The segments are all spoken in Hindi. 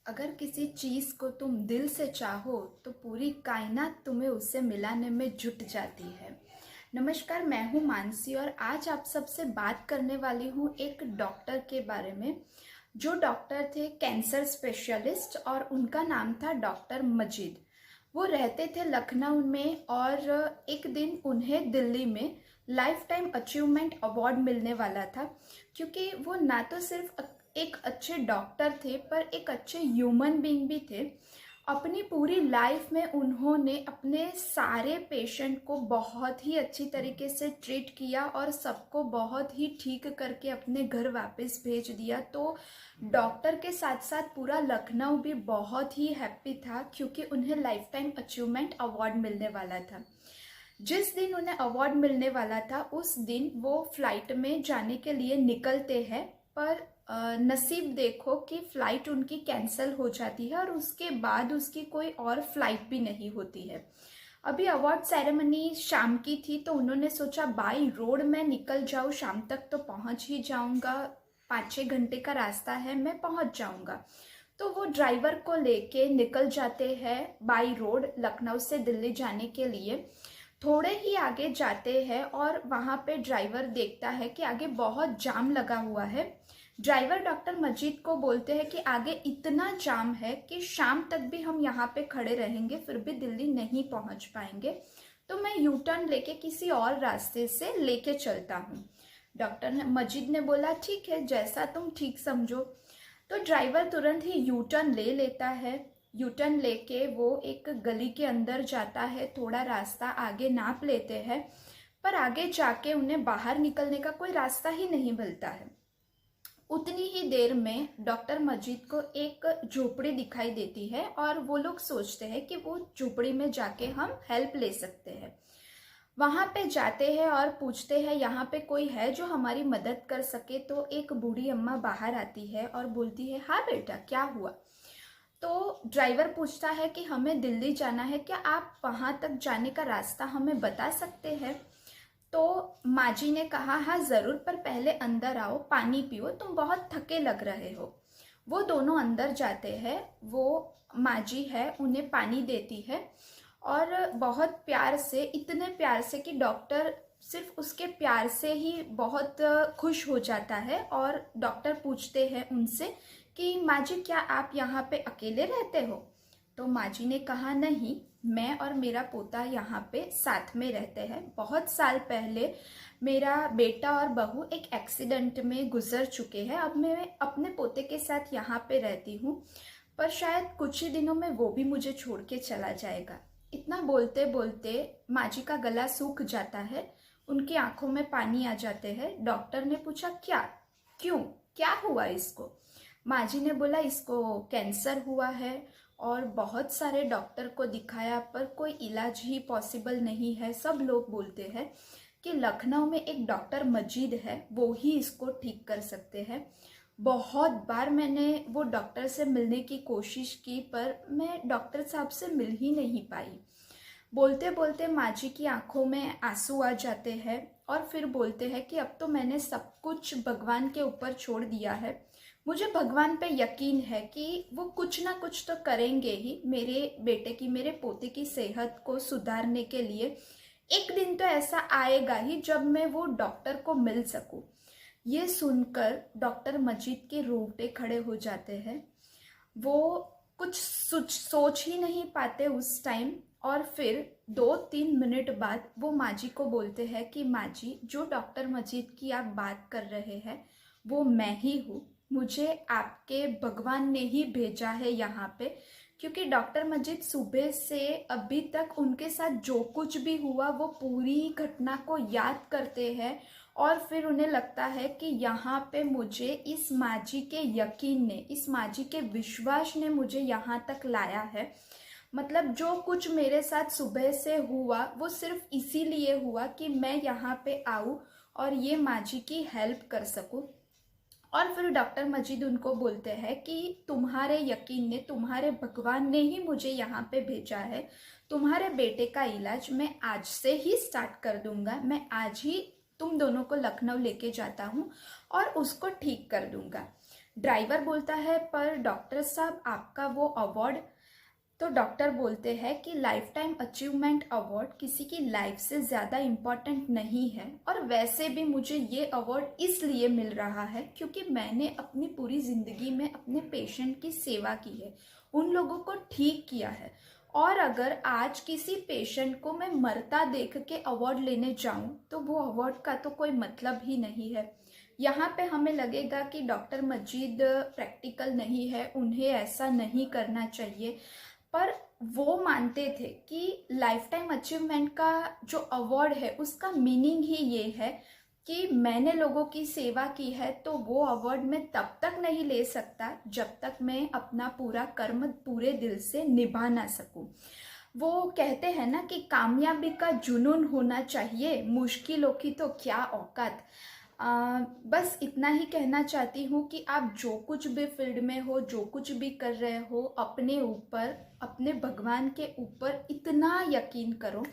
अगर किसी चीज़ को तुम दिल से चाहो तो पूरी कायनात तुम्हें उससे मिलाने में जुट जाती है। नमस्कार, मैं हूँ मानसी और आज आप सबसे बात करने वाली हूँ एक डॉक्टर के बारे में। जो डॉक्टर थे कैंसर स्पेशलिस्ट और उनका नाम था डॉक्टर मजीद। वो रहते थे लखनऊ में और एक दिन उन्हें दिल्ली में लाइफ टाइम अचीवमेंट अवार्ड मिलने वाला था, क्योंकि वो ना तो सिर्फ एक अच्छे डॉक्टर थे पर एक अच्छे ह्यूमन बीइंग भी थे। अपनी पूरी लाइफ में उन्होंने अपने सारे पेशेंट को बहुत ही अच्छी तरीके से ट्रीट किया और सबको बहुत ही ठीक करके अपने घर वापस भेज दिया। तो डॉक्टर के साथ साथ पूरा लखनऊ भी बहुत ही हैप्पी था, क्योंकि उन्हें लाइफ टाइम अचीवमेंट अवार्ड मिलने वाला था। जिस दिन उन्हें अवार्ड मिलने वाला था उस दिन वो फ्लाइट में जाने के लिए निकलते हैं, पर नसीब देखो कि फ़्लाइट उनकी कैंसिल हो जाती है और उसके बाद उसकी कोई और फ्लाइट भी नहीं होती है। अभी अवार्ड सेरेमनी शाम की थी तो उन्होंने सोचा बाई रोड मैं निकल जाऊँ, शाम तक तो पहुंच ही जाऊंगा, 5-6 घंटे का रास्ता है, मैं पहुंच जाऊंगा। तो वो ड्राइवर को लेके निकल जाते हैं बाई रोड लखनऊ से दिल्ली जाने के लिए। थोड़े ही आगे जाते हैं और वहाँ पे ड्राइवर देखता है कि आगे बहुत जाम लगा हुआ है। ड्राइवर डॉक्टर मजीद को बोलते हैं कि आगे इतना जाम है कि शाम तक भी हम यहाँ पे खड़े रहेंगे फिर भी दिल्ली नहीं पहुँच पाएंगे, तो मैं यू टर्न लेके किसी और रास्ते से लेके चलता हूँ। डॉक्टर मजीद ने बोला ठीक है, जैसा तुम ठीक समझो। तो ड्राइवर तुरंत ही यू टर्न ले लेता है। यू टर्न लेके वो एक गली के अंदर जाता है, थोड़ा रास्ता आगे नाप लेते हैं, पर आगे जाके उन्हें बाहर निकलने का कोई रास्ता ही नहीं मिलता है। उतनी ही देर में डॉक्टर मजीद को एक झोपड़ी दिखाई देती है और वो लोग सोचते हैं कि वो झोपड़ी में जाके हम हेल्प ले सकते हैं। वहाँ पे जाते हैं और पूछते हैं यहाँ पे कोई है जो हमारी मदद कर सके। तो एक बूढ़ी अम्मा बाहर आती है और बोलती है हाँ बेटा, क्या हुआ। तो ड्राइवर पूछता है कि हमें दिल्ली जाना है, क्या आप वहाँ तक जाने का रास्ता हमें बता सकते हैं। तो माँ जी ने कहा हाँ ज़रूर, पर पहले अंदर आओ, पानी पियो, तुम बहुत थके लग रहे हो। वो दोनों अंदर जाते हैं। वो माँ जी है उन्हें पानी देती है और बहुत प्यार से, इतने प्यार से कि डॉक्टर सिर्फ उसके प्यार से ही बहुत खुश हो जाता है। और डॉक्टर पूछते हैं उनसे कि माँ जी क्या आप यहाँ पे अकेले रहते हो। तो माँ जी ने कहा नहीं, मैं और मेरा पोता यहाँ पे साथ में रहते हैं। बहुत साल पहले मेरा बेटा और बहू एक एक्सीडेंट में गुजर चुके हैं, अब मैं अपने पोते के साथ यहाँ पे रहती हूँ, पर शायद कुछ ही दिनों में वो भी मुझे छोड़ के चला जाएगा। इतना बोलते बोलते माँ जी का गला सूख जाता है, उनकी आंखों में पानी आ जाते हैं। डॉक्टर ने पूछा क्या, क्यों, क्या हुआ इसको। माँ जी ने बोला इसको कैंसर हुआ है और बहुत सारे डॉक्टर को दिखाया पर कोई इलाज ही पॉसिबल नहीं है। सब लोग बोलते हैं कि लखनऊ में एक डॉक्टर मजीद है, वो ही इसको ठीक कर सकते हैं। बहुत बार मैंने वो डॉक्टर से मिलने की कोशिश की पर मैं डॉक्टर साहब से मिल ही नहीं पाई। बोलते बोलते माँ जी की आंखों में आंसू आ जाते हैं और फिर बोलते हैं कि अब तो मैंने सब कुछ भगवान के ऊपर छोड़ दिया है। मुझे भगवान पे यकीन है कि वो कुछ ना कुछ तो करेंगे ही मेरे बेटे की, मेरे पोते की सेहत को सुधारने के लिए। एक दिन तो ऐसा आएगा ही जब मैं वो डॉक्टर को मिल सकूं। ये सुनकर डॉक्टर मजीद के रोंगटे खड़े हो जाते हैं। वो कुछ सोच ही नहीं पाते उस टाइम। और फिर 2-3 मिनट बाद वो माँ जी को बोलते हैं कि माँ जी, जो डॉक्टर मजीद की आप बात कर रहे हैं वो मैं ही हूँ। मुझे आपके भगवान ने ही भेजा है यहाँ पे, क्योंकि डॉक्टर मजीद सुबह से अभी तक उनके साथ जो कुछ भी हुआ वो पूरी घटना को याद करते हैं और फिर उन्हें लगता है कि यहाँ पे मुझे इस माँ जी के यकीन ने, इस माँ जी के विश्वास ने मुझे यहाँ तक लाया है। मतलब जो कुछ मेरे साथ सुबह से हुआ वो सिर्फ इसीलिए हुआ कि मैं यहाँ पे आऊँ और ये माँ जी की हेल्प कर सकूँ। और फिर डॉक्टर मजीद उनको बोलते हैं कि तुम्हारे यकीन ने, तुम्हारे भगवान ने ही मुझे यहाँ पे भेजा है। तुम्हारे बेटे का इलाज मैं आज से ही स्टार्ट कर दूंगा। मैं आज ही तुम दोनों को लखनऊ लेके जाता हूँ और उसको ठीक कर दूंगा। ड्राइवर बोलता है पर डॉक्टर साहब आपका वो अवार्ड, तो डॉक्टर बोलते हैं कि लाइफ टाइम अचीवमेंट अवार्ड किसी की लाइफ से ज़्यादा इम्पॉर्टेंट नहीं है, और वैसे भी मुझे ये अवार्ड इसलिए मिल रहा है क्योंकि मैंने अपनी पूरी ज़िंदगी में अपने पेशेंट की सेवा की है, उन लोगों को ठीक किया है। और अगर आज किसी पेशेंट को मैं मरता देख के अवार्ड लेने जाऊं तो वो अवार्ड का तो कोई मतलब ही नहीं है। यहाँ पे हमें लगेगा कि डॉक्टर मजीद प्रैक्टिकल नहीं है, उन्हें ऐसा नहीं करना चाहिए, पर वो मानते थे कि लाइफ टाइम अचीवमेंट का जो अवार्ड है उसका मीनिंग ही ये है कि मैंने लोगों की सेवा की है, तो वो अवार्ड मैं तब तक नहीं ले सकता जब तक मैं अपना पूरा कर्म पूरे दिल से निभा ना सकूं। वो कहते हैं ना कि कामयाबी का जुनून होना चाहिए, मुश्किलों की तो क्या औकात। बस इतना ही कहना चाहती हूँ कि आप जो कुछ भी फील्ड में हो, जो कुछ भी कर रहे हो, अपने ऊपर, अपने भगवान के ऊपर इतना यकीन करो,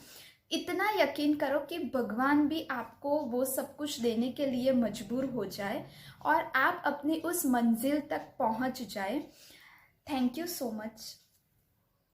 इतना यकीन करो कि भगवान भी आपको वो सब कुछ देने के लिए मजबूर हो जाए और आप अपनी उस मंजिल तक पहुँच जाए। Thank you so much.